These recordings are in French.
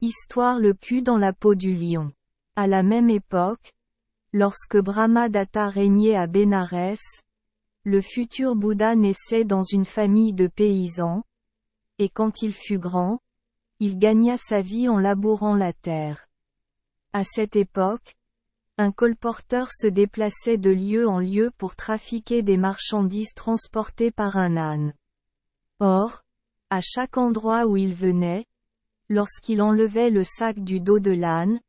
Histoire le cul dans la peau du lion. À la même époque, lorsque Brahmadatta régnait à Bénarès, le futur Bouddha naissait dans une famille de paysans, et quand il fut grand, il gagna sa vie en labourant la terre. À cette époque, un colporteur se déplaçait de lieu en lieu pour trafiquer des marchandises transportées par un âne. Or, à chaque endroit où il venait, lorsqu'il enlevait le sac du dos de l'âne,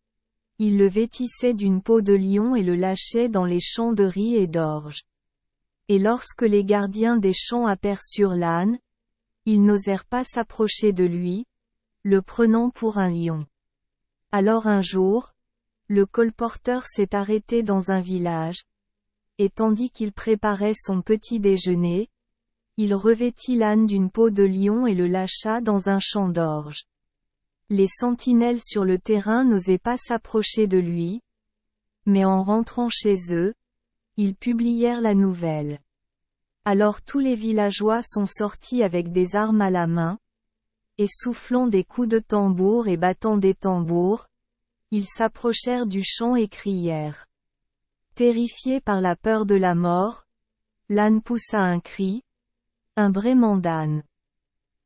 il le vêtissait d'une peau de lion et le lâchait dans les champs de riz et d'orge. Et lorsque les gardiens des champs aperçurent l'âne, ils n'osèrent pas s'approcher de lui, le prenant pour un lion. Alors un jour, le colporteur s'est arrêté dans un village, et tandis qu'il préparait son petit déjeuner, il revêtit l'âne d'une peau de lion et le lâcha dans un champ d'orge. Les sentinelles sur le terrain n'osaient pas s'approcher de lui, mais en rentrant chez eux, ils publièrent la nouvelle. Alors tous les villageois sont sortis avec des armes à la main, et soufflant des coups de tambour et battant des tambours, ils s'approchèrent du champ et crièrent. Terrifié par la peur de la mort, l'âne poussa un cri, un braiement d'âne.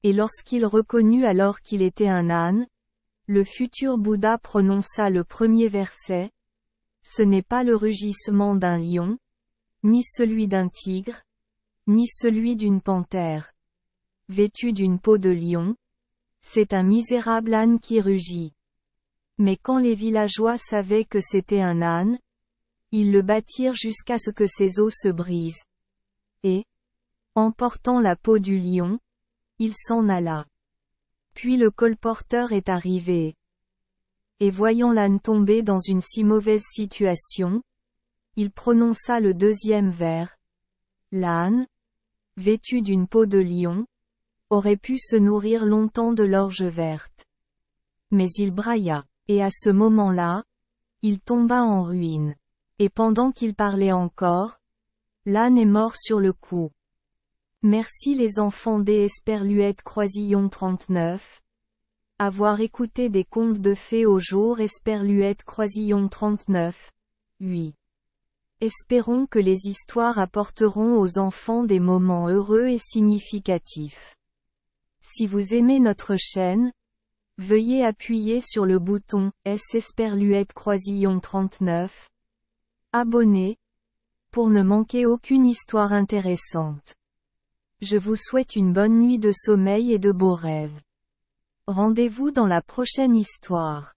Et lorsqu'il reconnut alors qu'il était un âne, le futur Bouddha prononça le premier verset. Ce n'est pas le rugissement d'un lion, ni celui d'un tigre, ni celui d'une panthère. Vêtu d'une peau de lion, c'est un misérable âne qui rugit. Mais quand les villageois savaient que c'était un âne, ils le battirent jusqu'à ce que ses os se brisent. Et, emportant la peau du lion, il s'en alla. Puis le colporteur est arrivé. Et voyant l'âne tomber dans une si mauvaise situation, il prononça le deuxième vers. L'âne, vêtu d'une peau de lion, aurait pu se nourrir longtemps de l'orge verte. Mais il brailla, et à ce moment-là, il tomba en ruine. Et pendant qu'il parlait encore, l'âne est mort sur le coup. Merci les enfants des Esperluette Croisillon 39. Avoir écouté des contes de fées au jour Esperluette Croisillon 39. 8. Espérons que les histoires apporteront aux enfants des moments heureux et significatifs. Si vous aimez notre chaîne, veuillez appuyer sur le bouton S Esperluette Croisillon 39. Abonner, pour ne manquer aucune histoire intéressante. Je vous souhaite une bonne nuit de sommeil et de beaux rêves. Rendez-vous dans la prochaine histoire.